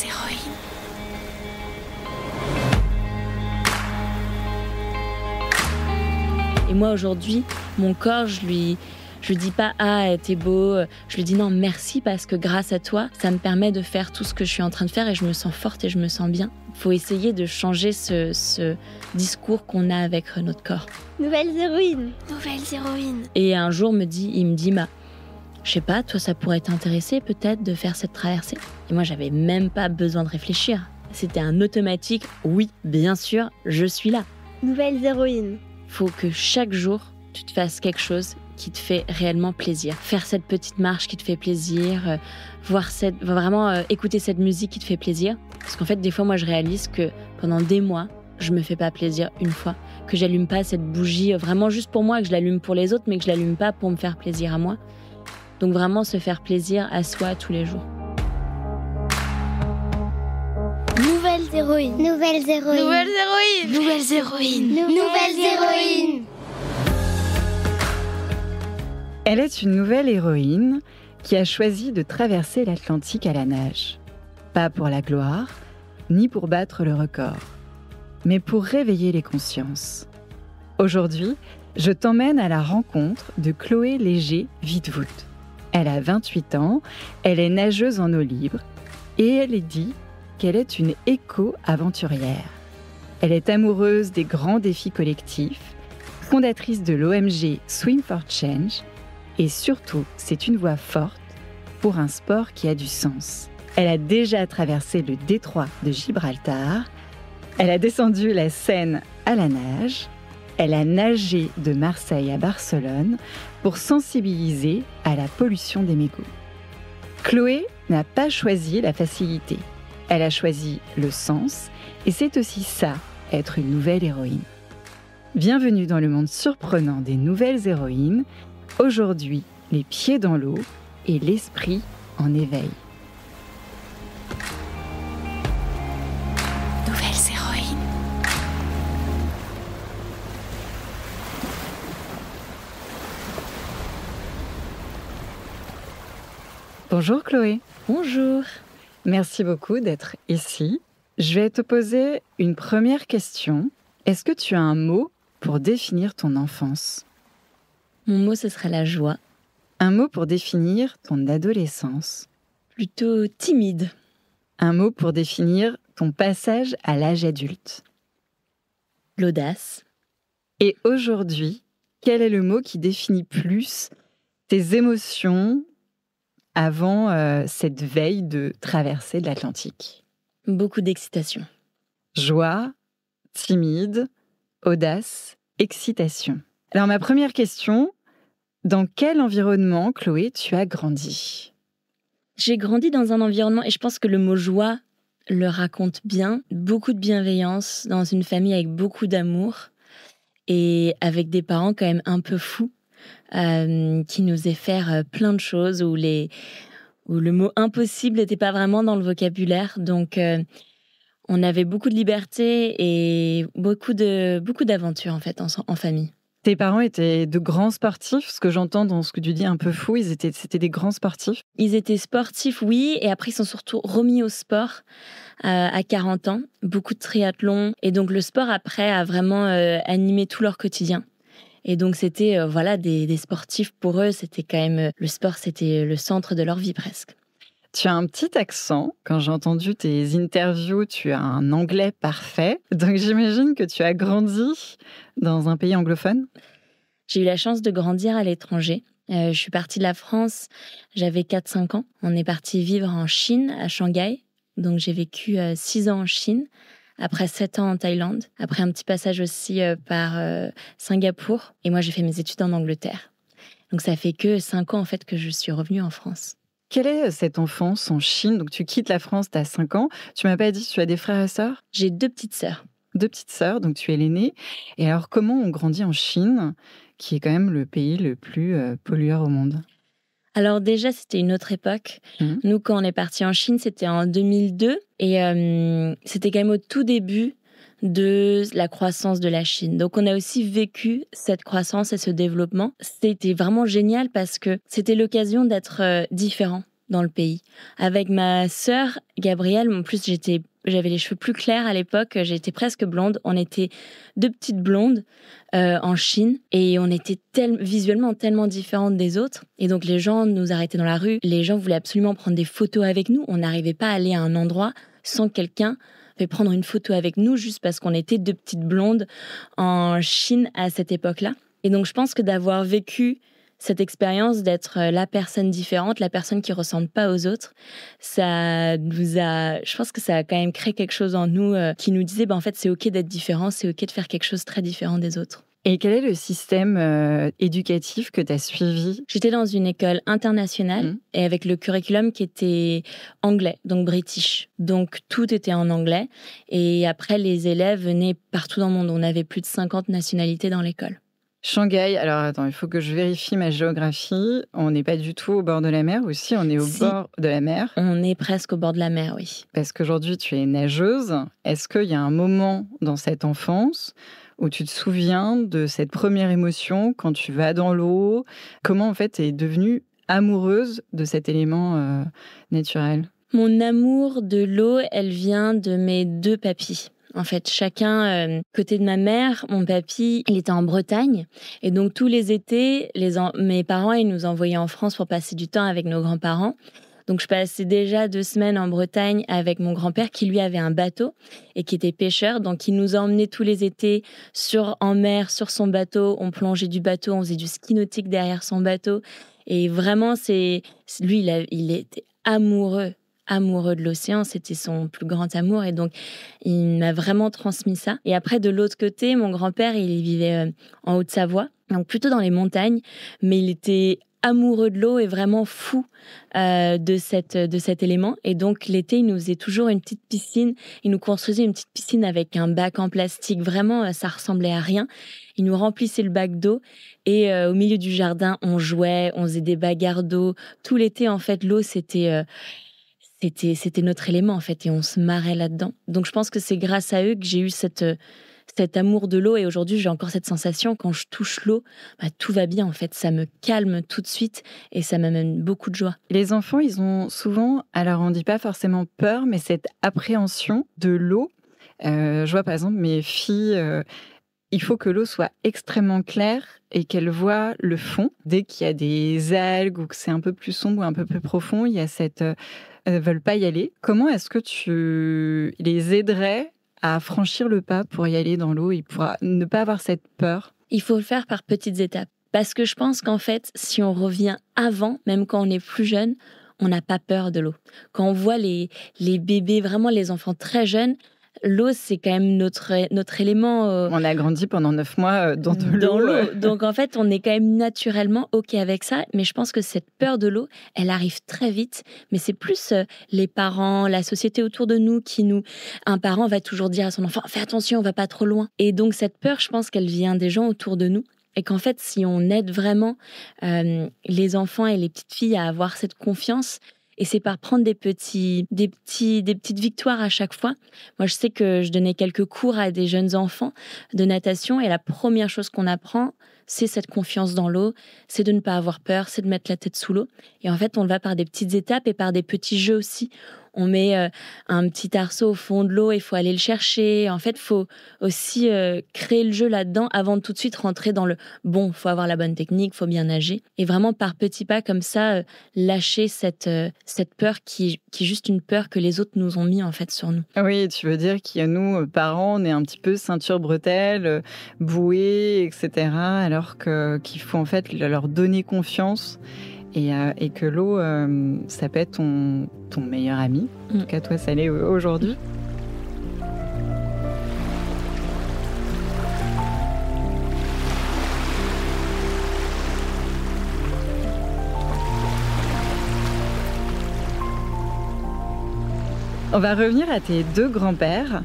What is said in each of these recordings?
héroïnes. Et moi aujourd'hui, mon corps, je lui dis pas « Ah, t'es beau », je lui dis « Non, merci parce que grâce à toi, ça me permet de faire tout ce que je suis en train de faire et je me sens forte et je me sens bien ». Il faut essayer de changer ce discours qu'on a avec notre corps. Nouvelles héroïnes. Nouvelles héroïnes. Et un jour, il me dit je sais pas, toi, ça pourrait t'intéresser peut-être de faire cette traversée. Et moi, j'avais même pas besoin de réfléchir. C'était un automatique. Oui, bien sûr, je suis là. Nouvelles héroïnes. Faut que chaque jour, tu te fasses quelque chose qui te fait réellement plaisir. Faire cette petite marche qui te fait plaisir, écouter cette musique qui te fait plaisir. Parce qu'en fait, des fois, moi, je réalise que pendant des mois, je me fais pas plaisir une fois. Que j'allume pas cette bougie vraiment juste pour moi, que je l'allume pour les autres, mais que je l'allume pas pour me faire plaisir à moi. Donc vraiment se faire plaisir à soi tous les jours. Nouvelles héroïnes. Nouvelles héroïnes. Nouvelles héroïnes. Nouvelles héroïnes. Nouvelles héroïnes. Elle est une nouvelle héroïne qui a choisi de traverser l'Atlantique à la nage. Pas pour la gloire, ni pour battre le record, mais pour réveiller les consciences. Aujourd'hui, je t'emmène à la rencontre de Chloé Léger-Wittwood. Elle a 28 ans, elle est nageuse en eau libre et elle dit qu'elle est une éco-aventurière. Elle est amoureuse des grands défis collectifs, fondatrice de l'ONG Swim for Change et surtout, c'est une voix forte pour un sport qui a du sens. Elle a déjà traversé le détroit de Gibraltar, elle a descendu la Seine à la nage, elle a nagé de Marseille à Barcelone pour sensibiliser à la pollution des mégots. Chloé n'a pas choisi la facilité. Elle a choisi le sens et c'est aussi ça, être une nouvelle héroïne. Bienvenue dans le monde surprenant des nouvelles héroïnes. Aujourd'hui, les pieds dans l'eau et l'esprit en éveil. Nouvelles héroïnes. Bonjour Chloé. Bonjour. Merci beaucoup d'être ici. Je vais te poser une première question. Est-ce que tu as un mot pour définir ton enfance ? Mon mot, ce serait la joie. Un mot pour définir ton adolescence ? Plutôt timide. Un mot pour définir ton passage à l'âge adulte ? L'audace. Et aujourd'hui, quel est le mot qui définit plus tes émotions avant cette veille de traversée de l'Atlantique ? Beaucoup d'excitation. Joie, timide, audace, excitation. Alors ma première question, dans quel environnement, Chloé, tu as grandi ? J'ai grandi dans un environnement, et je pense que le mot joie le raconte bien, beaucoup de bienveillance, dans une famille avec beaucoup d'amour, et avec des parents quand même un peu fous, qui nous faisaient faire plein de choses, où le mot impossible n'était pas vraiment dans le vocabulaire. Donc, on avait beaucoup de liberté et beaucoup d'aventures en fait en famille. Tes parents étaient de grands sportifs, ce que j'entends dans ce que tu dis un peu fou, c'était des grands sportifs. Ils étaient sportifs, oui, et après ils sont surtout remis au sport à 40 ans, beaucoup de triathlon, et donc le sport après a vraiment animé tout leur quotidien. Et donc c'était des sportifs, pour eux, c'était quand même le sport, c'était le centre de leur vie presque. Tu as un petit accent. Quand j'ai entendu tes interviews, tu as un anglais parfait. Donc j'imagine que tu as grandi dans un pays anglophone. J'ai eu la chance de grandir à l'étranger. Je suis partie de la France, j'avais 4-5 ans. On est parti vivre en Chine, à Shanghai. Donc j'ai vécu 6 ans en Chine, après 7 ans en Thaïlande, après un petit passage aussi par Singapour. Et moi, j'ai fait mes études en Angleterre. Donc ça fait que 5 ans en fait que je suis revenue en France. Quelle est cette enfance en Chine ? Donc, tu quittes la France, tu as 5 ans. Tu m'as pas dit si tu as des frères et sœurs ? J'ai 2 petites sœurs. 2 petites sœurs, donc tu es l'aînée. Et alors, comment on grandit en Chine, qui est quand même le pays le plus pollueur au monde ? Alors déjà, c'était une autre époque. Nous, quand on est parti en Chine, c'était en 2002. Et c'était quand même au tout début de la croissance de la Chine. Donc, on a aussi vécu cette croissance et ce développement. C'était vraiment génial parce que c'était l'occasion d'être différent. dans le pays. Avec ma sœur, Gabrielle, en plus, j'avais les cheveux plus clairs à l'époque, j'étais presque blonde. On était 2 petites blondes en Chine et on était visuellement tellement différentes des autres. Et donc, les gens nous arrêtaient dans la rue. Les gens voulaient absolument prendre des photos avec nous. On n'arrivait pas à aller à un endroit sans que quelqu'un veuille prendre une photo avec nous juste parce qu'on était 2 petites blondes en Chine à cette époque-là. Et donc, je pense que d'avoir vécu cette expérience d'être la personne différente, la personne qui ne ressemble pas aux autres, je pense que ça a quand même créé quelque chose en nous qui nous disait, en fait, c'est OK d'être différent, c'est OK de faire quelque chose de très différent des autres. Et quel est le système éducatif que tu as suivi ? J'étais dans une école internationale et avec le curriculum qui était anglais, donc british. Donc tout était en anglais. Et après, les élèves venaient partout dans le monde. On avait plus de 50 nationalités dans l'école. Shanghai, alors attends, il faut que je vérifie ma géographie. On n'est pas du tout au bord de la mer, ou si on est au bord de la mer ? On est presque au bord de la mer, oui. Parce qu'aujourd'hui, tu es nageuse. Est-ce qu'il y a un moment dans cette enfance où tu te souviens de cette première émotion quand tu vas dans l'eau ? Comment, en fait, tu es devenue amoureuse de cet élément naturel ? Mon amour de l'eau, elle vient de mes 2 papis. En fait, chacun, côté de ma mère, mon papy, il était en Bretagne. Et donc, tous les étés, mes parents, ils nous envoyaient en France pour passer du temps avec nos grands-parents. Donc, je passais déjà 2 semaines en Bretagne avec mon grand-père qui, lui, avait un bateau et qui était pêcheur. Donc, il nous emmenait tous les étés en mer, sur son bateau. On plongeait du bateau, on faisait du ski nautique derrière son bateau. Et vraiment, lui, il était amoureux de l'océan, c'était son plus grand amour et donc il m'a vraiment transmis ça. Et après, de l'autre côté, mon grand-père, il vivait en Haute-Savoie, donc plutôt dans les montagnes, mais il était amoureux de l'eau et vraiment fou de cet élément. Et donc l'été, il nous faisait toujours une petite piscine, il nous construisait une petite piscine avec un bac en plastique, vraiment ça ressemblait à rien. Il nous remplissait le bac d'eau et au milieu du jardin, on jouait, on faisait des bagarres d'eau. Tout l'été, en fait, l'eau, c'était notre élément, en fait, et on se marrait là-dedans. Donc, je pense que c'est grâce à eux que j'ai eu cet amour de l'eau. Et aujourd'hui, j'ai encore cette sensation, quand je touche l'eau, tout va bien, en fait. Ça me calme tout de suite et ça m'amène beaucoup de joie. Les enfants, ils ont souvent, alors on ne dit pas forcément peur, mais cette appréhension de l'eau. Je vois, par exemple, mes filles... il faut que l'eau soit extrêmement claire et qu'elles voient le fond. Dès qu'il y a des algues ou que c'est un peu plus sombre ou un peu plus profond, il y a elles ne veulent pas y aller. Comment est-ce que tu les aiderais à franchir le pas pour y aller dans l'eau et pour ne pas avoir cette peur ? Il faut le faire par petites étapes. Parce que je pense qu'en fait, si on revient avant, même quand on est plus jeune, on n'a pas peur de l'eau. Quand on voit les bébés, vraiment les enfants très jeunes, l'eau, c'est quand même notre élément. On a grandi pendant 9 mois dans l'eau. Donc, en fait, on est quand même naturellement OK avec ça. Mais je pense que cette peur de l'eau, elle arrive très vite. Mais c'est plus les parents, la société autour de nous Un parent va toujours dire à son enfant « Fais attention, on va pas trop loin ». Et donc, cette peur, je pense qu'elle vient des gens autour de nous. Et qu'en fait, si on aide vraiment les enfants et les petites filles à avoir cette confiance... Et c'est par prendre des petites victoires à chaque fois. Moi, je sais que je donnais quelques cours à des jeunes enfants de natation et la première chose qu'on apprend, c'est cette confiance dans l'eau, c'est de ne pas avoir peur, c'est de mettre la tête sous l'eau. Et en fait, on va par des petites étapes et par des petits jeux aussi. On met un petit arceau au fond de l'eau, il faut aller le chercher. En fait, il faut aussi créer le jeu là-dedans avant de tout de suite rentrer dans le « bon, il faut avoir la bonne technique, il faut bien nager ». Et vraiment, par petits pas comme ça, lâcher cette peur qui est juste une peur que les autres nous ont mis en fait sur nous. Oui, tu veux dire qu'il y a nous, parents, on est un petit peu ceinture bretelle, bouée, etc. Alors qu'il faut en fait leur donner confiance. Et que l'eau, ça peut être ton meilleur ami. En tout cas, toi, ça l'est aujourd'hui. On va revenir à tes 2 grands-pères.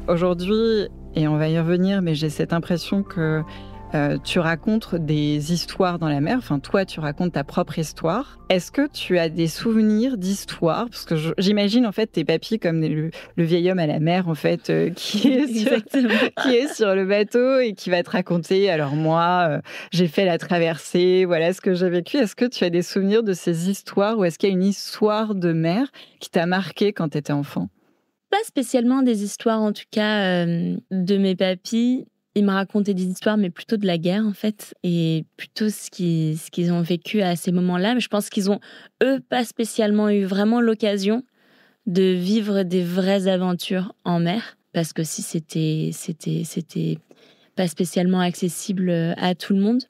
Aujourd'hui, et on va y revenir, mais j'ai cette impression que tu racontes des histoires dans la mer. Enfin, toi, tu racontes ta propre histoire. Est-ce que tu as des souvenirs d'histoires? Parce que j'imagine, en fait, tes papis comme le vieil homme à la mer, en fait, qui est sur le bateau et qui va te raconter, alors moi, j'ai fait la traversée, voilà ce que j'ai vécu. Est-ce que tu as des souvenirs de ces histoires ou est-ce qu'il y a une histoire de mer qui t'a marqué quand tu étais enfant? Pas spécialement des histoires, en tout cas, de mes papis. Ils me racontaient des histoires, mais plutôt de la guerre, en fait, et plutôt ce qu'ils ont vécu à ces moments-là. Mais je pense qu'ils ont, eux, pas spécialement eu vraiment l'occasion de vivre des vraies aventures en mer, parce que si c'était pas spécialement accessible à tout le monde.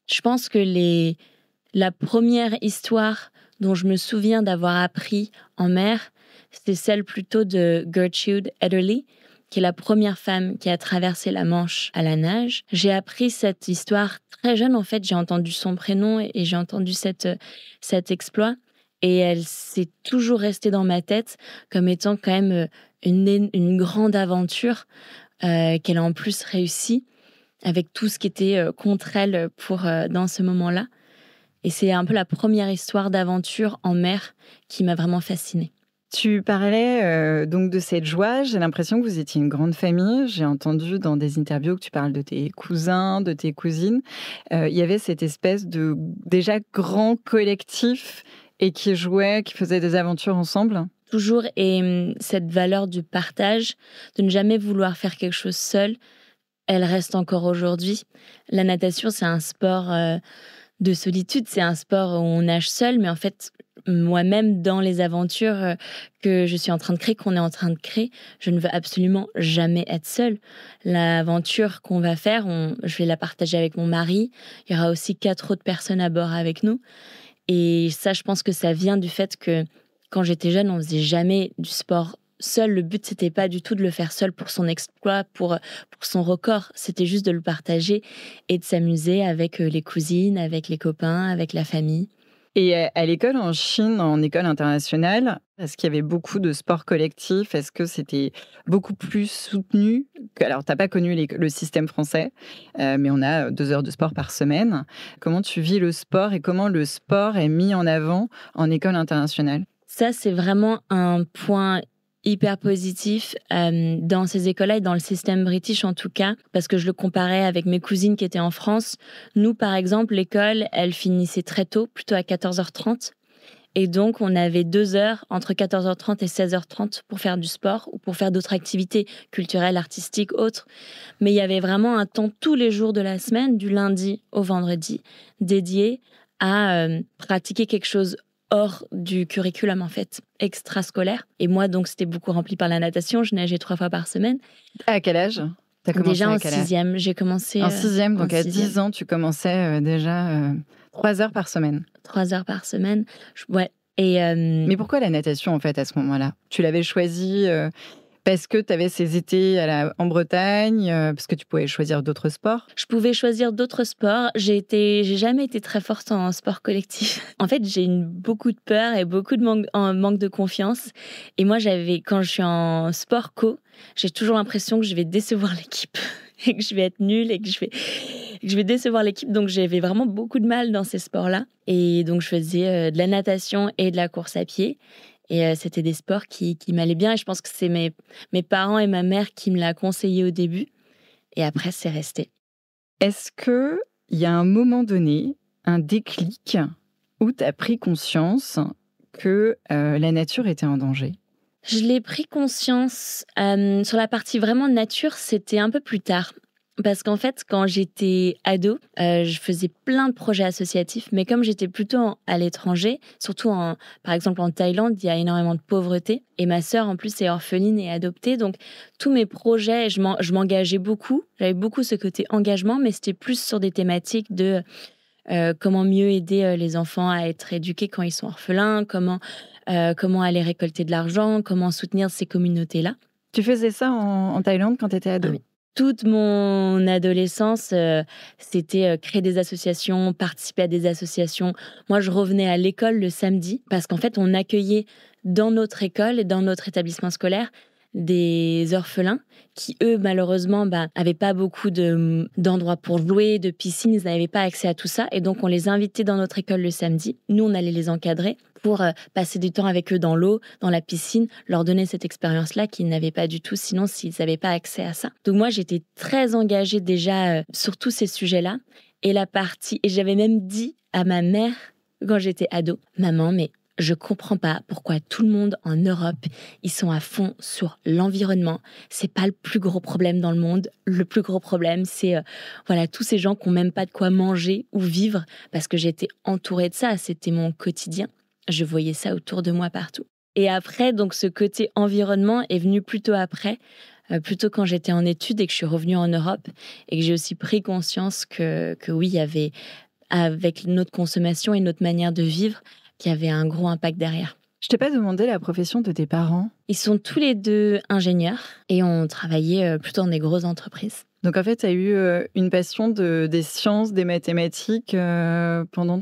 Je pense que la première histoire dont je me souviens d'avoir appris en mer, c'est celle plutôt de Gertrude Ederle, qui est la première femme qui a traversé la Manche à la nage. J'ai appris cette histoire très jeune, en fait. J'ai entendu son prénom et j'ai entendu cet exploit. Et elle s'est toujours restée dans ma tête comme étant quand même une grande aventure qu'elle a en plus réussi avec tout ce qui était contre elle dans ce moment-là. Et c'est un peu la première histoire d'aventure en mer qui m'a vraiment fascinée. Tu parlais donc de cette joie. J'ai l'impression que vous étiez une grande famille. J'ai entendu dans des interviews que tu parles de tes cousins, de tes cousines. Il y avait cette espèce de déjà grand collectif et qui jouait, qui faisait des aventures ensemble. Toujours, et cette valeur du partage, de ne jamais vouloir faire quelque chose seul, elle reste encore aujourd'hui. La natation, c'est un sport de solitude, c'est un sport où on nage seul, mais en fait, moi-même, dans les aventures que je suis en train de créer, qu'on est en train de créer, je ne veux absolument jamais être seule. L'aventure qu'on va faire, je vais la partager avec mon mari. Il y aura aussi 4 autres personnes à bord avec nous. Et ça, je pense que ça vient du fait que quand j'étais jeune, on faisait jamais du sport seul. Le but, c'était pas du tout de le faire seul pour son exploit, pour son record. C'était juste de le partager et de s'amuser avec les cousines, avec les copains, avec la famille. Et à l'école en Chine, en école internationale, est-ce qu'il y avait beaucoup de sports collectifs? Est-ce que c'était beaucoup plus soutenu? Alors, tu n'as pas connu le système français, mais on a 2 heures de sport par semaine. Comment tu vis le sport et comment le sport est mis en avant en école internationale? Ça, c'est vraiment un point hyper positif dans ces écoles-là et dans le système british en tout cas, parce que je le comparais avec mes cousines qui étaient en France. Nous, par exemple, l'école, elle finissait très tôt, plutôt à 14h30. Et donc, on avait 2 heures entre 14h30 et 16h30 pour faire du sport ou pour faire d'autres activités culturelles, artistiques, autres. Mais il y avait vraiment un temps tous les jours de la semaine, du lundi au vendredi, dédié à pratiquer quelque chose hors du curriculum, en fait, extrascolaire. Et moi, donc, c'était beaucoup rempli par la natation. Je nageais 3 fois par semaine. À quel âge? T'as commencé déjà en quel âge? 6e. J'ai commencé... En 6e, donc à 10 ans, tu commençais déjà 3 heures par semaine. 3 heures par semaine. Ouais. Et Mais pourquoi la natation, en fait, à ce moment-là? Tu l'avais choisie parce que tu avais ces étés en Bretagne, parce que tu pouvais choisir d'autres sports? Je pouvais choisir d'autres sports. J'ai jamais été très forte en sport collectif. En fait, j'ai beaucoup de peur et beaucoup de manque de confiance. Et moi, quand je suis en sport co, j'ai toujours l'impression que je vais décevoir l'équipe et que je vais être nulle et que je vais décevoir l'équipe. Donc, j'avais vraiment beaucoup de mal dans ces sports-là. Et donc, je faisais de la natation et de la course à pied. Et c'était des sports qui m'allaient bien. Et je pense que c'est mes parents et ma mère qui me l'ont conseillé au début. Et après, c'est resté. Est-ce qu'il y a un moment donné, un déclic, où tu as pris conscience que la nature était en danger? Je l'ai pris conscience sur la partie vraiment nature, c'était un peu plus tard. Parce qu'en fait, quand j'étais ado, je faisais plein de projets associatifs, mais comme j'étais plutôt à l'étranger, surtout par exemple en Thaïlande, il y a énormément de pauvreté. Et ma sœur, en plus, est orpheline et adoptée. Donc, tous mes projets, je m'engageais beaucoup. J'avais beaucoup ce côté engagement, mais c'était plus sur des thématiques de comment mieux aider les enfants à être éduqués quand ils sont orphelins, comment aller récolter de l'argent, comment soutenir ces communautés-là. Tu faisais ça en Thaïlande quand tu étais ado? Oui. Toute mon adolescence, c'était créer des associations, participer à des associations. Moi, je revenais à l'école le samedi parce qu'en fait, on accueillait dans notre école et dans notre établissement scolaire des orphelins qui, eux, malheureusement, avaient pas beaucoup d'endroits pour jouer, de piscines, ils n'avaient pas accès à tout ça. Et donc, on les invitait dans notre école le samedi. Nous, on allait les encadrer pour passer du temps avec eux dans l'eau, dans la piscine, leur donner cette expérience-là qu'ils n'avaient pas du tout, sinon s'ils n'avaient pas accès à ça. Donc moi, j'étais très engagée déjà sur tous ces sujets-là. Et j'avais même dit à ma mère, quand j'étais ado, « Maman, mais je comprends pas pourquoi tout le monde en Europe, ils sont à fond sur l'environnement. C'est pas le plus gros problème dans le monde. Le plus gros problème, c'est tous ces gens qui n'ont même pas de quoi manger ou vivre, parce que j'étais entourée de ça. C'était mon quotidien. Je voyais ça autour de moi partout. Et après, donc, ce côté environnement est venu plutôt après, plutôt quand j'étais en études et que je suis revenue en Europe et que j'ai aussi pris conscience que oui, il y avait, avec notre consommation et notre manière de vivre, qu'il y avait un gros impact derrière. Je t'ai pas demandé la profession de tes parents. Ils sont tous les deux ingénieurs et ont travaillé plutôt dans des grosses entreprises. Donc en fait, tu as eu une passion des sciences, des mathématiques pendant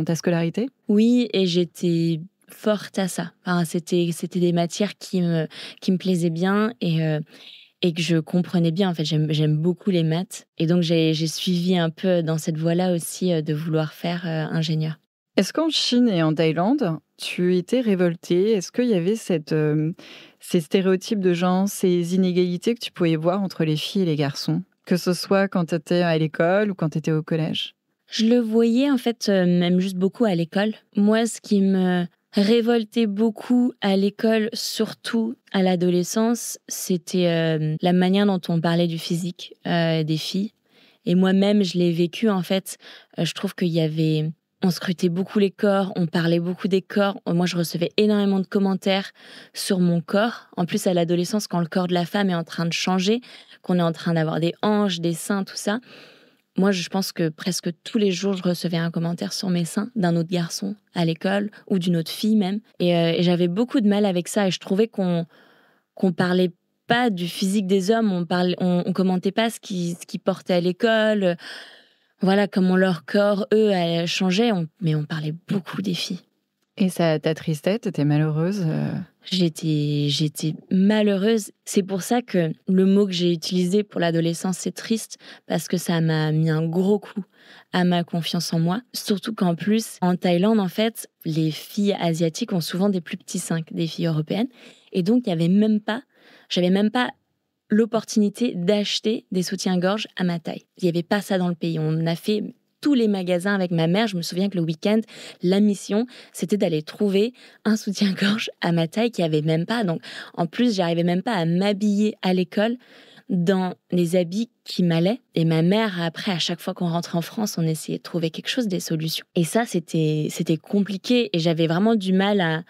ta scolarité ? Oui, et j'étais forte à ça. Enfin, c'était des matières qui me plaisaient bien et que je comprenais bien. En fait, j'aime beaucoup les maths. Et donc, j'ai suivi un peu dans cette voie-là aussi de vouloir faire ingénieur. Est-ce qu'en Chine et en Thaïlande, tu étais révoltée ? Est-ce qu'il y avait ces stéréotypes de genre, ces inégalités que tu pouvais voir entre les filles et les garçons ? Que ce soit quand tu étais à l'école ou quand tu étais au collège ? Je le voyais en fait même juste beaucoup à l'école. Moi, ce qui me révoltait beaucoup à l'école, surtout à l'adolescence, c'était la manière dont on parlait du physique des filles. Et moi-même, je l'ai vécu en fait. Je trouve qu'il y avait... On scrutait beaucoup les corps, on parlait beaucoup des corps. Moi, je recevais énormément de commentaires sur mon corps. En plus, à l'adolescence, quand le corps de la femme est en train de changer, qu'on est en train d'avoir des hanches, des seins, tout ça, moi, je pense que presque tous les jours, je recevais un commentaire sur mes seins d'un autre garçon à l'école ou d'une autre fille même. Et j'avais beaucoup de mal avec ça. Et je trouvais qu'on parlait pas du physique des hommes, on commentait pas ce qu'ils portaient à l'école. Voilà, comment leur corps, eux, changeait, mais on parlait beaucoup des filles. Et ça t'attristait ? T'étais malheureuse ? J'étais malheureuse. C'est pour ça que le mot que j'ai utilisé pour l'adolescence, c'est triste, parce que ça m'a mis un gros coup à ma confiance en moi. Surtout qu'en plus, en Thaïlande, en fait, les filles asiatiques ont souvent des plus petits seins que des filles européennes. Et donc, j'avais même pas l'opportunité d'acheter des soutiens-gorge à ma taille. Il n'y avait pas ça dans le pays. On a fait tous les magasins avec ma mère. Je me souviens que le week-end, la mission, c'était d'aller trouver un soutien-gorge à ma taille qui n'y avait même pas. Donc, en plus, j'arrivais même pas à m'habiller à l'école dans les habits qui m'allaient. Et ma mère, après, à chaque fois qu'on rentrait en France, on essayait de trouver quelque chose, des solutions. Et ça, c'était compliqué. Et j'avais vraiment du mal à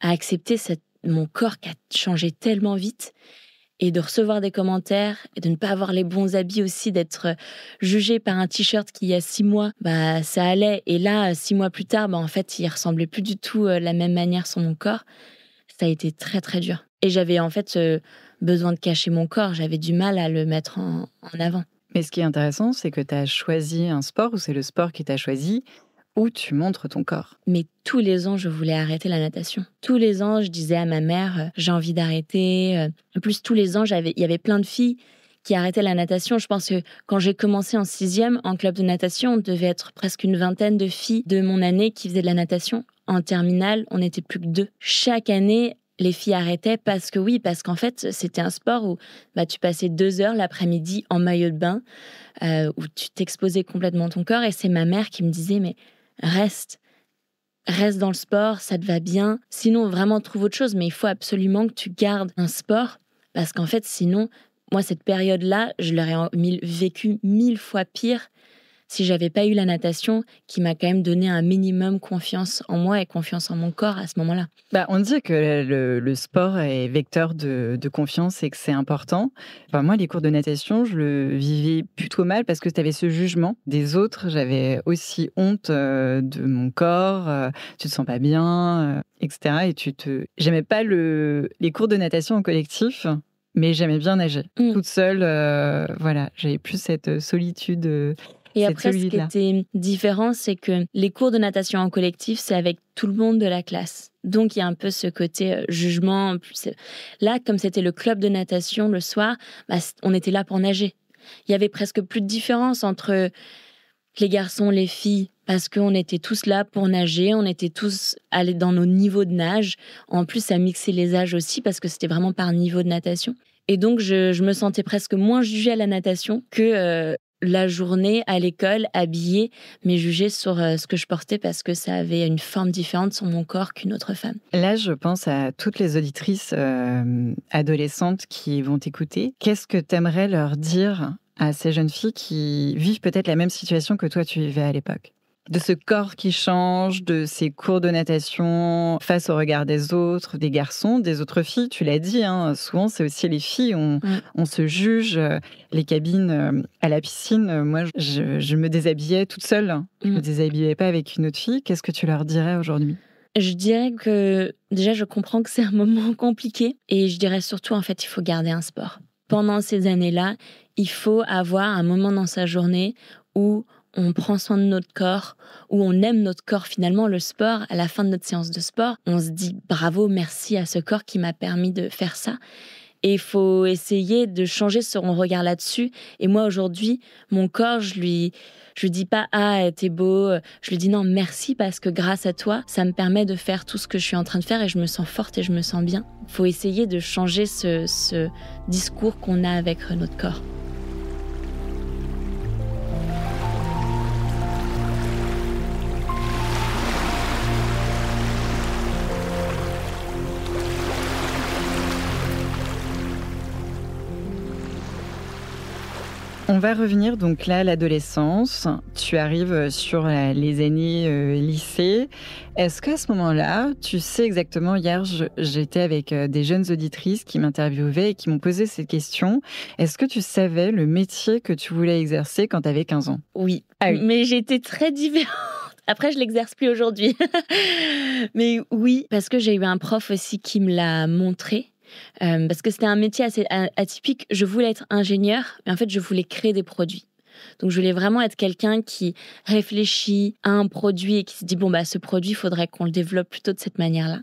accepter mon corps qui a changé tellement vite. Et de recevoir des commentaires, et de ne pas avoir les bons habits aussi, d'être jugée par un t-shirt qui, il y a 6 mois, ça allait. Et là, 6 mois plus tard, en fait, il ressemblait plus du tout la même manière sur mon corps. Ça a été très, très dur. Et j'avais en fait besoin de cacher mon corps. J'avais du mal à le mettre en avant. Mais ce qui est intéressant, c'est que tu as choisi un sport, ou c'est le sport qui t'a choisi, où tu montres ton corps. Mais tous les ans, je voulais arrêter la natation. Tous les ans, je disais à ma mère, j'ai envie d'arrêter. En plus, tous les ans, il y avait plein de filles qui arrêtaient la natation. Je pense que quand j'ai commencé en 6e, en club de natation, on devait être presque une vingtaine de filles de mon année qui faisaient de la natation. En terminale, on n'était plus que 2. Chaque année, les filles arrêtaient parce qu'en fait, c'était un sport où tu passais 2 heures l'après-midi en maillot de bain, où tu t'exposais complètement ton corps. Et c'est ma mère qui me disait, mais reste dans le sport, ça te va bien. Sinon, vraiment, trouve autre chose. Mais il faut absolument que tu gardes un sport. Parce qu'en fait, sinon, moi, cette période-là, je l'aurais vécu 1000 fois pire si j'avais pas eu la natation qui m'a quand même donné un minimum confiance en moi et confiance en mon corps à ce moment-là. On dit que le sport est vecteur de confiance et que c'est important. Moi, les cours de natation, je le vivais plutôt mal parce que tu avais ce jugement des autres. J'avais aussi honte de mon corps, tu te sens pas bien, etc. Et j'aimais pas les cours de natation en collectif. Mais j'aimais bien nager, toute seule. J'avais plus cette solitude Et C'est après, ce qui celui-là. était différent, c'est que les cours de natation en collectif, c'est avec tout le monde de la classe. Donc, il y a un peu ce côté jugement. Là, comme c'était le club de natation le soir, on était là pour nager. Il y avait presque plus de différence entre les garçons, les filles, parce qu'on était tous là pour nager, on était tous allés dans nos niveaux de nage. En plus, ça mixait les âges aussi, parce que c'était vraiment par niveau de natation. Et donc, je me sentais presque moins jugée à la natation que la journée à l'école, habillée, mais jugée sur ce que je portais parce que ça avait une forme différente sur mon corps qu'une autre femme. Là, je pense à toutes les auditrices adolescentes qui vont t'écouter. Qu'est-ce que tu aimerais leur dire à ces jeunes filles qui vivent peut-être la même situation que toi, tu vivais à l'époque? De ce corps qui change, de ces cours de natation face au regard des autres, des garçons, des autres filles. Tu l'as dit, hein, souvent, c'est aussi les filles. On se juge. Les cabines à la piscine, moi, je me déshabillais toute seule. Je me déshabillais pas avec une autre fille. Qu'est-ce que tu leur dirais aujourd'hui? Je dirais que déjà, je comprends que c'est un moment compliqué. Et je dirais surtout, en fait, il faut garder un sport. Pendant ces années-là, il faut avoir un moment dans sa journée où on prend soin de notre corps, où on aime notre corps finalement. Le sport, à la fin de notre séance de sport, on se dit bravo, merci à ce corps qui m'a permis de faire ça. Et il faut essayer de changer son regard là-dessus. Et moi, aujourd'hui, mon corps, je lui dis pas « Ah, t'es beau ». Je lui dis « Non, merci parce que grâce à toi, ça me permet de faire tout ce que je suis en train de faire et je me sens forte et je me sens bien ». Il faut essayer de changer ce discours qu'on a avec notre corps. On va revenir donc là à l'adolescence. Tu arrives sur les années lycée. Est-ce qu'à ce moment-là, tu sais exactement, hier j'étais avec des jeunes auditrices qui m'interviewaient et qui m'ont posé cette question. Est-ce que tu savais le métier que tu voulais exercer quand tu avais 15 ans? Oui. Ah oui. Mais j'étais très différente. Après, je l'exerce plus aujourd'hui. Mais oui, parce que j'ai eu un prof aussi qui me l'a montré. Parce que c'était un métier assez atypique. Je voulais être ingénieure, mais en fait, je voulais créer des produits. Donc, je voulais vraiment être quelqu'un qui réfléchit à un produit et qui se dit, ce produit, il faudrait qu'on le développe plutôt de cette manière-là.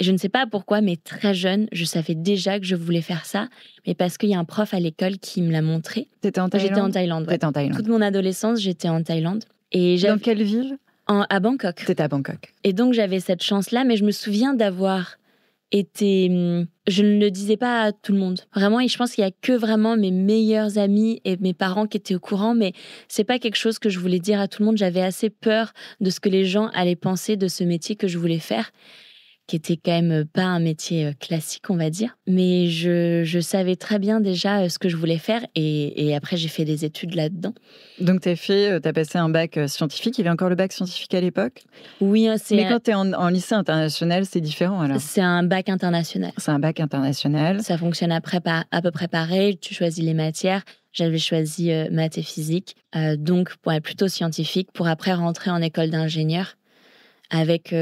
Et je ne sais pas pourquoi, mais très jeune, je savais déjà que je voulais faire ça, mais parce qu'il y a un prof à l'école qui me l'a montré. T'étais en Thaïlande? J'étais en Thaïlande, ouais. T'étais en Thaïlande. Toute mon adolescence, j'étais en Thaïlande. Et dans quelle ville? À Bangkok. T'étais à Bangkok. Et donc, j'avais cette chance-là, mais je me souviens d'avoir je ne le disais pas à tout le monde. Vraiment, et je pense qu'il y a que vraiment mes meilleurs amis et mes parents qui étaient au courant, mais c'est pas quelque chose que je voulais dire à tout le monde. J'avais assez peur de ce que les gens allaient penser de ce métier que je voulais faire, qui était quand même pas un métier classique, on va dire. Mais je savais très bien déjà ce que je voulais faire et après j'ai fait des études là-dedans. Donc t'as passé un bac scientifique. Il y avait encore le bac scientifique à l'époque? Oui, Mais quand t'es en lycée international, c'est différent alors? C'est un bac international. C'est un bac international. Ça fonctionne à peu près pareil. Tu choisis les matières. J'avais choisi maths et physique, donc plutôt scientifique, pour après rentrer en école d'ingénieur avec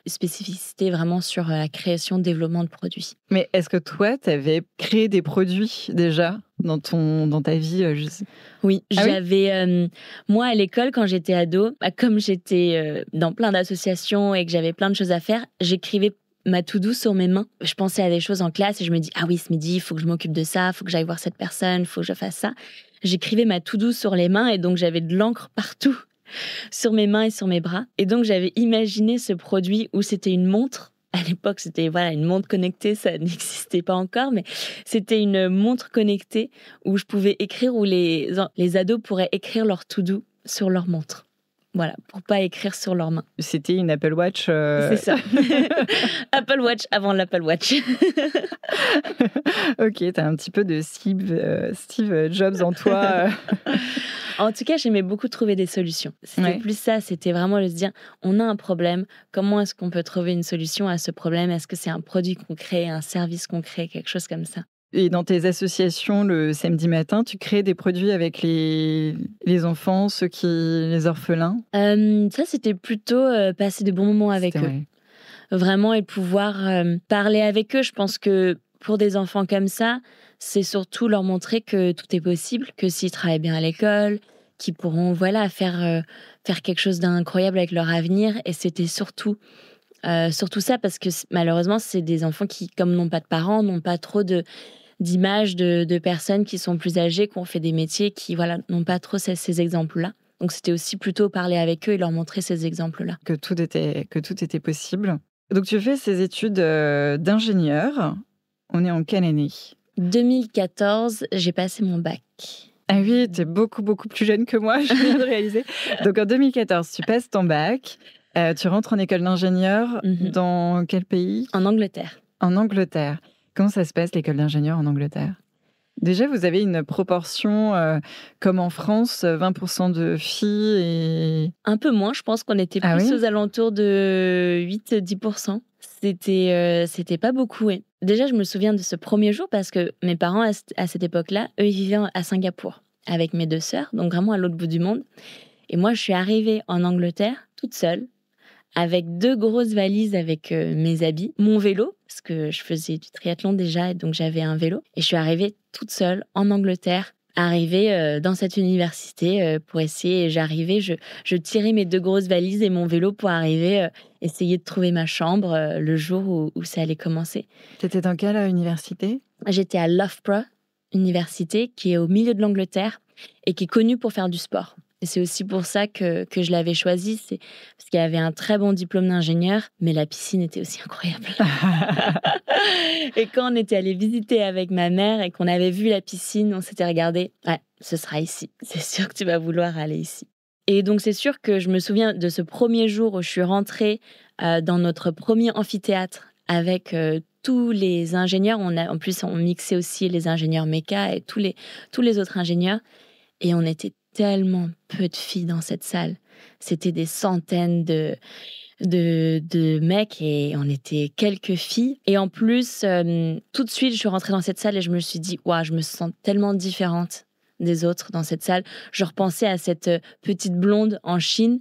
spécificité vraiment sur la création, développement de produits. Mais est-ce que toi, tu avais créé des produits déjà dans ta vie? Oui, Ah j'avais... moi, à l'école, quand j'étais ado, comme j'étais dans plein d'associations et que j'avais plein de choses à faire, j'écrivais ma to-do sur mes mains. Je pensais à des choses en classe et je me dis « Ah oui, ce midi, il faut que je m'occupe de ça, il faut que j'aille voir cette personne, il faut que je fasse ça. » J'écrivais ma to-do sur les mains et donc j'avais de l'encre partout sur mes mains et sur mes bras. Et donc, j'avais imaginé ce produit où c'était une montre. À l'époque, c'était une montre connectée, ça n'existait pas encore, mais c'était une montre connectée où je pouvais écrire, où les ados pourraient écrire leur to-do sur leur montre. Voilà, pour pas écrire sur leurs mains. C'était une Apple Watch. C'est ça. Apple Watch avant l'Apple Watch. Ok, t'as un petit peu de Steve Jobs en toi. En tout cas, j'aimais beaucoup trouver des solutions. C'était plus ça, c'était vraiment de se dire, on a un problème, comment est-ce qu'on peut trouver une solution à ce problème? Est-ce que c'est un produit qu'on crée, un service qu'on crée, quelque chose comme ça? Et dans tes associations, le samedi matin, tu crées des produits avec les enfants, les orphelins? Ça, c'était plutôt passer de bons moments avec eux. Ouais. Vraiment, et pouvoir parler avec eux. Je pense que pour des enfants comme ça, c'est surtout leur montrer que tout est possible, que s'ils travaillent bien à l'école, qui pourront faire quelque chose d'incroyable avec leur avenir. Et c'était surtout ça, parce que malheureusement, c'est des enfants qui, comme n'ont pas de parents, n'ont pas trop d'images de personnes qui sont plus âgées, qui ont fait des métiers, qui n'ont pas trop ces exemples-là. Donc c'était aussi plutôt parler avec eux et leur montrer ces exemples-là. Que tout était possible. Donc tu fais ces études d'ingénieur. On est en quelle année ? 2014, j'ai passé mon bac. Ah oui, tu es beaucoup, beaucoup plus jeune que moi, je viens de réaliser. Donc en 2014, tu passes ton bac, tu rentres en école d'ingénieur dans quel pays ? En Angleterre. En Angleterre. Comment ça se passe, l'école d'ingénieur en Angleterre ? Déjà, vous avez une proportion, comme en France, 20% de filles et... Un peu moins, je pense qu'on était plus aux alentours de 8-10%. C'était pas beaucoup, oui. Déjà, je me souviens de ce premier jour parce que mes parents, à cette époque-là, eux, ils vivaient à Singapour avec mes 2 sœurs, donc vraiment à l'autre bout du monde. Et moi, je suis arrivée en Angleterre toute seule, avec 2 grosses valises avec mes habits, mon vélo, parce que je faisais du triathlon déjà, et donc j'avais un vélo. Et je suis arrivée toute seule en Angleterre, arrivée dans cette université pour essayer. J'arrivais, je tirais mes 2 grosses valises et mon vélo pour arriver, essayer de trouver ma chambre le jour où ça allait commencer. T'étais dans quelle université ? J'étais à Loughborough Université, qui est au milieu de l'Angleterre et qui est connue pour faire du sport. Et c'est aussi pour ça que je l'avais choisi, c'est parce qu'il y avait un très bon diplôme d'ingénieur, mais la piscine était aussi incroyable. Et quand on était allé visiter avec ma mère et qu'on avait vu la piscine, on s'était regardé, ouais, ce sera ici. C'est sûr que tu vas vouloir aller ici. Et donc c'est sûr que je me souviens de ce premier jour où je suis rentrée dans notre premier amphithéâtre avec tous les ingénieurs. En plus, on mixait aussi les ingénieurs méca et tous les autres ingénieurs. Et on était tellement peu de filles dans cette salle. C'était des centaines de mecs et on était quelques filles. Et en plus, tout de suite, je suis rentrée dans cette salle et je me suis dit, waouh, je me sens tellement différente des autres dans cette salle. Je repensais à cette petite blonde en Chine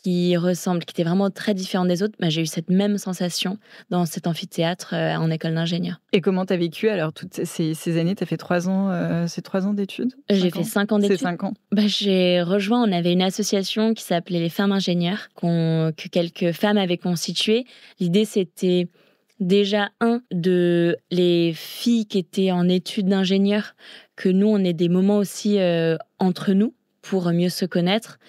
qui était vraiment très différente des autres. Mais j'ai eu cette même sensation dans cet amphithéâtre en école d'ingénieur. Et comment tu as vécu alors toutes ces années ? Tu as fait 3 ans, c'est 3 ans d'études ? J'ai fait 5 ans d'études. C'est 5 ans. J'ai rejoint, on avait une association qui s'appelait les Femmes Ingénieurs, que quelques femmes avaient constituée. L'idée, c'était déjà, de les filles qui étaient en études d'ingénieur, que nous, on ait des moments aussi entre nous pour mieux se connaître,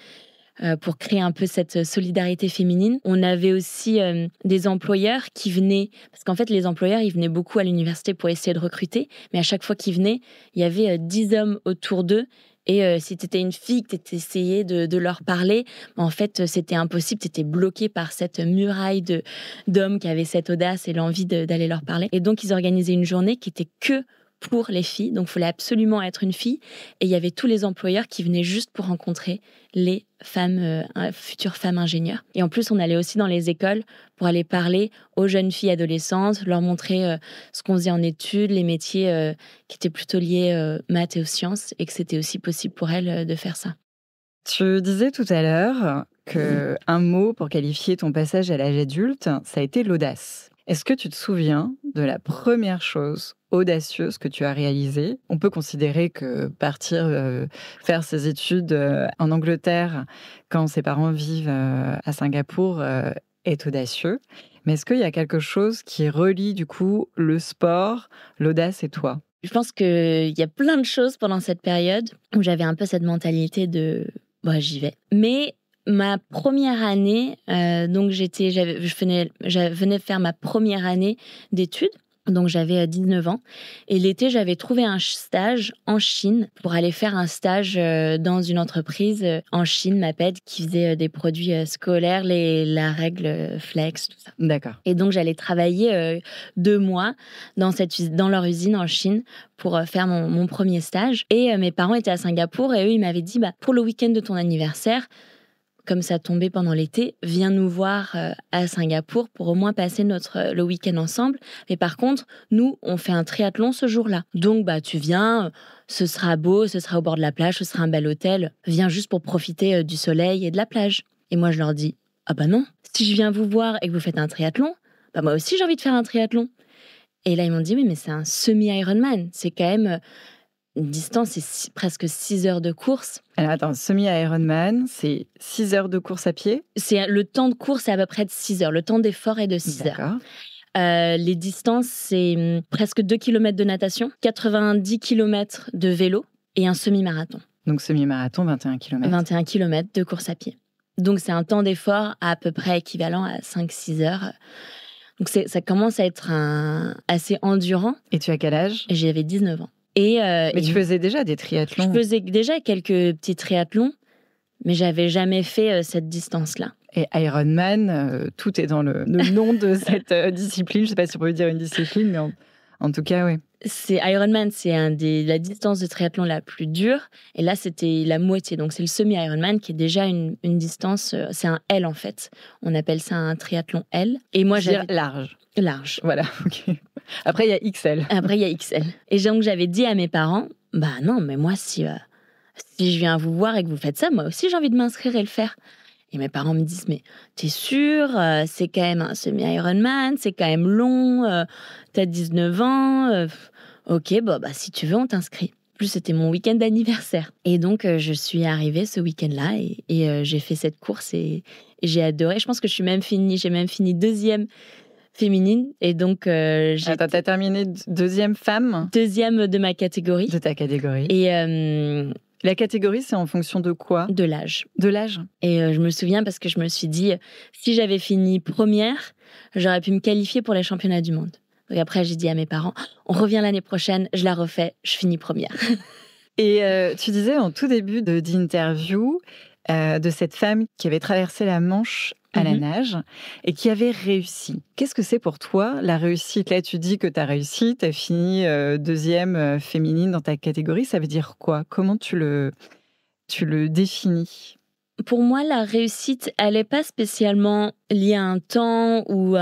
pour créer un peu cette solidarité féminine. On avait aussi des employeurs qui venaient, parce qu'en fait, les employeurs, ils venaient beaucoup à l'université pour essayer de recruter, mais à chaque fois qu'ils venaient, il y avait 10 hommes autour d'eux. Et si tu étais une fille, que tu essayais de leur parler, en fait, c'était impossible. Tu étais bloqué par cette muraille d'hommes qui avaient cette audace et l'envie d'aller leur parler. Et donc, ils organisaient une journée qui était que pour les filles. Donc, il fallait absolument être une fille. Et il y avait tous les employeurs qui venaient juste pour rencontrer les femmes, futures femmes ingénieurs. Et en plus, on allait aussi dans les écoles pour aller parler aux jeunes filles adolescentes, leur montrer ce qu'on faisait en études, les métiers qui étaient plutôt liés maths et aux sciences, et que c'était aussi possible pour elles de faire ça. Tu disais tout à l'heure qu'un mot pour qualifier ton passage à l'âge adulte, ça a été l'audace. Est-ce que tu te souviens de la première chose audacieuse que tu as réalisée ? On peut considérer que partir faire ses études en Angleterre quand ses parents vivent à Singapour est audacieux. Mais est-ce qu'il y a quelque chose qui relie du coup le sport, l'audace et toi ? Je pense qu'il y a plein de choses pendant cette période où j'avais un peu cette mentalité de j'y vais. Mais ma première année, donc je venais faire ma première année d'études. Donc j'avais 19 ans et l'été j'avais trouvé un stage en Chine pour aller faire un stage dans une entreprise en Chine, Maped, qui faisait des produits scolaires, la règle Flex, tout ça. D'accord. Et donc j'allais travailler 2 mois dans leur usine en Chine pour faire mon premier stage. Et mes parents étaient à Singapour et eux ils m'avaient dit pour le week-end de ton anniversaire, comme ça tombait pendant l'été, viens nous voir à Singapour pour au moins passer le week-end ensemble. Mais par contre, nous, on fait un triathlon ce jour-là. Donc, tu viens, ce sera beau, ce sera au bord de la plage, ce sera un bel hôtel. Viens juste pour profiter du soleil et de la plage. Et moi, je leur dis, non, si je viens vous voir et que vous faites un triathlon, moi aussi, j'ai envie de faire un triathlon. Et là, ils m'ont dit, oui, mais c'est un semi-Ironman. C'est quand même une distance, c'est presque 6 heures de course. Alors attends, semi-Ironman, c'est 6 heures de course à pied? Le temps de course est à peu près de 6 heures. Le temps d'effort est de 6 heures. D'accord. Les distances, c'est presque 2 km de natation, 90 km de vélo et un semi-marathon. Donc semi-marathon, 21 km. 21 km de course à pied. Donc c'est un temps d'effort à peu près équivalent à 5-6 heures. Donc ça commence à être assez endurant. Et tu as quel âge? Et j'avais 19 ans. Mais tu faisais déjà des triathlons? Je faisais déjà quelques petits triathlons, mais j'avais jamais fait cette distance-là. Et Ironman, tout est dans le nom de cette discipline. Je ne sais pas si on peut dire une discipline, mais en tout cas, oui. Ironman, c'est la distance de triathlon la plus dure. Et là, c'était la moitié. Donc, c'est le semi-Ironman qui est déjà une distance. C'est un L, en fait. On appelle ça un triathlon L. Et moi, j'avais large. Large. Voilà, ok. Après, il y a XL. Après, il y a XL. Et donc, j'avais dit à mes parents, bah non, mais moi, si je viens vous voir et que vous faites ça, moi aussi, j'ai envie de m'inscrire et le faire. Et mes parents me disent, mais t'es sûr, c'est quand même un semi-Ironman, c'est quand même long, t'as 19 ans, ok, bah si tu veux, on t'inscrit. En plus, c'était mon week-end d'anniversaire. Et donc, je suis arrivée ce week-end-là et j'ai fait cette course et j'ai adoré. Je pense que j'ai même fini 2e féminine. Et donc, Attends, t'as terminé 2e femme? 2e de ma catégorie. De ta catégorie. Et la catégorie, c'est en fonction de quoi? De l'âge. De l'âge. Et je me souviens parce que je me suis dit, si j'avais fini première, j'aurais pu me qualifier pour les championnats du monde. Donc après, j'ai dit à mes parents, on revient l'année prochaine, je la refais, je finis première. Et tu disais en tout début d'interview de cette femme qui avait traversé la Manche à la nage et qui avait réussi. Qu'est-ce que c'est pour toi, la réussite? Là, tu dis que tu as réussi, tu as fini 2e féminine dans ta catégorie. Ça veut dire quoi? Comment tu le définis? Pour moi, la réussite, elle n'est pas spécialement liée à un temps ou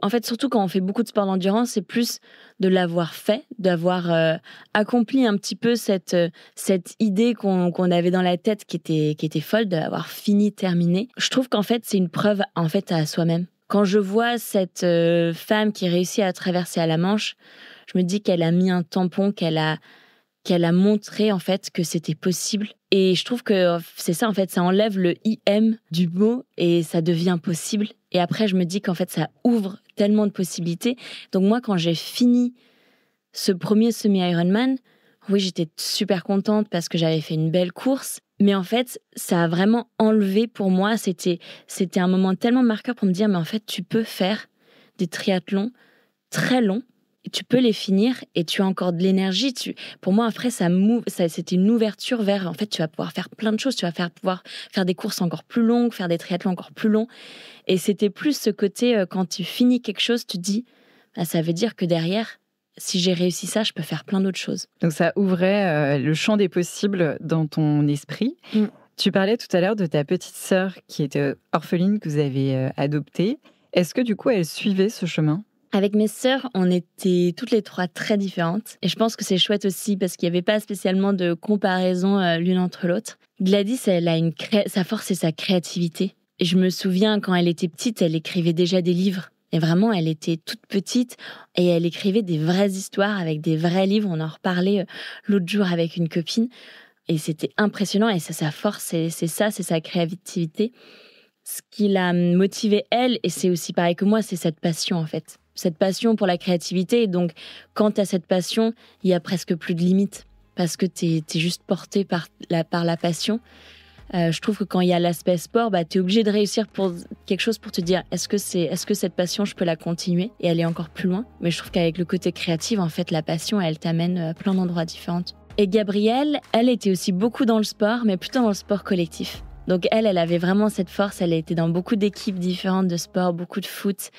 en fait, surtout quand on fait beaucoup de sport d'endurance, c'est plus de l'avoir fait, d'avoir accompli un petit peu cette idée qu'on avait dans la tête qui était folle, d'avoir fini, terminé. Je trouve qu'en fait, c'est une preuve en fait à soi-même. Quand je vois cette femme qui réussit à traverser à la Manche, je me dis qu'elle a mis un tampon, qu'elle a montré en fait que c'était possible. Et je trouve que c'est ça, en fait, ça enlève le IM du mot et ça devient possible. Et après, je me dis qu'en fait, ça ouvre tellement de possibilités. Donc moi, quand j'ai fini ce premier semi-Ironman, oui, j'étais super contente parce que j'avais fait une belle course. Mais en fait, ça a vraiment enlevé pour moi. C'était un moment tellement marqueur pour me dire, mais en fait, tu peux faire des triathlons très longs. Tu peux les finir et tu as encore de l'énergie. Pour moi, après, c'était une ouverture vers... En fait, tu vas pouvoir faire plein de choses. Tu vas pouvoir faire des courses encore plus longues, faire des triathlons encore plus longs. Et c'était plus ce côté, quand tu finis quelque chose, tu te dis, bah, ça veut dire que derrière, si j'ai réussi ça, je peux faire plein d'autres choses. Donc, ça ouvrait le champ des possibles dans ton esprit. Tu parlais tout à l'heure de ta petite sœur qui était orpheline, que vous avez adoptée. Est-ce que, du coup, elle suivait ce chemin ? Avec mes sœurs, on était toutes les 3 très différentes. Et je pense que c'est chouette aussi parce qu'il n'y avait pas spécialement de comparaison l'une entre l'autre. Gladys, elle a sa force et sa créativité. Et je me souviens, quand elle était petite, elle écrivait déjà des livres. Et vraiment, elle était toute petite et elle écrivait des vraies histoires avec des vrais livres. On en reparlait l'autre jour avec une copine. Et c'était impressionnant. Et c'est sa force, c'est sa créativité. Ce qui l'a motivée, elle, et c'est aussi pareil que moi, c'est cette passion, en fait. Cette passion pour la créativité. Et donc, quand tu as cette passion, il y a presque plus de limites parce que tu es juste porté par la passion. Je trouve que quand il y a l'aspect sport, tu es obligé de réussir pour quelque chose pour te dire est-ce que cette passion, je peux la continuer et aller encore plus loin. Mais je trouve qu'avec le côté créatif, en fait, la passion, elle t'amène à plein d'endroits différents. Et Gabrielle, elle était aussi beaucoup dans le sport, mais plutôt dans le sport collectif. Donc elle avait vraiment cette force. Elle était dans beaucoup d'équipes différentes de sport, beaucoup de foot,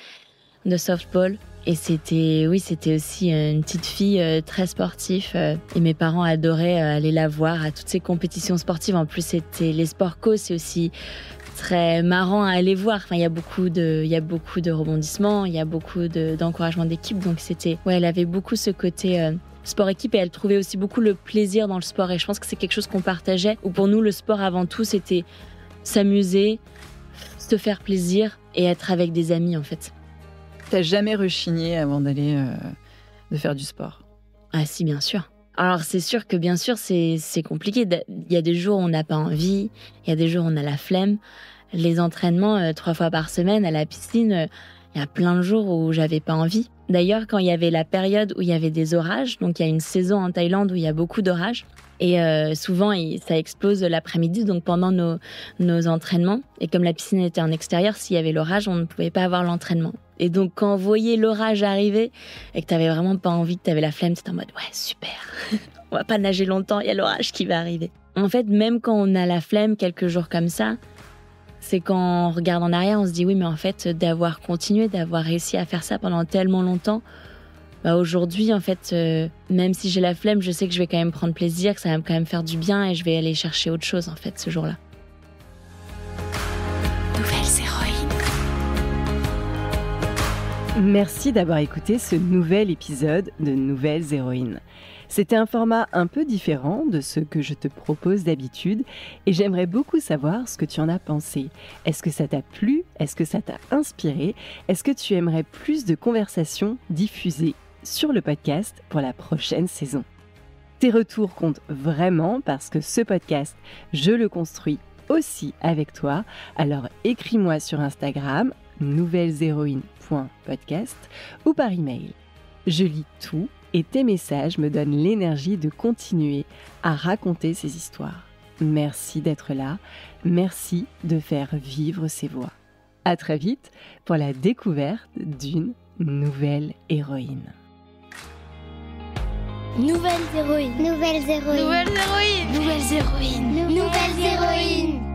de softball. Et c'était aussi une petite fille très sportive. Et mes parents adoraient aller la voir à toutes ces compétitions sportives. En plus, les sports co, c'est aussi très marrant à aller voir. Enfin, il y a beaucoup de rebondissements, il y a beaucoup d'encouragement d'équipe. Donc elle avait beaucoup ce côté sport équipe et elle trouvait aussi beaucoup le plaisir dans le sport. Et je pense que c'est quelque chose qu'on partageait. Où pour nous, le sport avant tout, c'était s'amuser, se faire plaisir et être avec des amis en fait. T'as jamais rechigné avant d'aller de faire du sport? Ah si, bien sûr. Alors c'est sûr que bien sûr c'est compliqué. Il y a des jours où on n'a pas envie, il y a des jours où on a la flemme. Les entraînements 3 fois par semaine à la piscine, il y a plein de jours où j'avais pas envie. D'ailleurs, quand il y avait la période où il y avait des orages, donc il y a une saison en Thaïlande où il y a beaucoup d'orages, et souvent ça explose l'après-midi, donc pendant nos entraînements. Et comme la piscine était en extérieur, s'il y avait l'orage, on ne pouvait pas avoir l'entraînement. Et donc quand on voyait l'orage arriver et que t'avais vraiment pas envie, que t'avais la flemme, c'était en mode ouais super, on va pas nager longtemps, il y a l'orage qui va arriver. En fait, même quand on a la flemme quelques jours comme ça, c'est quand on regarde en arrière, on se dit oui, mais en fait, d'avoir continué, d'avoir réussi à faire ça pendant tellement longtemps, aujourd'hui, en fait, même si j'ai la flemme, je sais que je vais quand même prendre plaisir, que ça va quand même faire du bien et je vais aller chercher autre chose, en fait, ce jour-là. Nouvelles héroïnes. Merci d'avoir écouté ce nouvel épisode de Nouvelles héroïnes. C'était un format un peu différent de ce que je te propose d'habitude et j'aimerais beaucoup savoir ce que tu en as pensé. Est-ce que ça t'a plu? Est-ce que ça t'a inspiré? Est-ce que tu aimerais plus de conversations diffusées sur le podcast pour la prochaine saison? Tes retours comptent vraiment parce que ce podcast, je le construis aussi avec toi. Alors écris-moi sur Instagram nouvelleshéroïnes.podcast ou par email. Je lis tout et tes messages me donnent l'énergie de continuer à raconter ces histoires. Merci d'être là, merci de faire vivre ces voix. À très vite pour la découverte d'une nouvelle héroïne. Nouvelles héroïnes. Nouvelles héroïnes. Nouvelles héroïnes. Nouvelles héroïnes. Nouvelles héroïnes.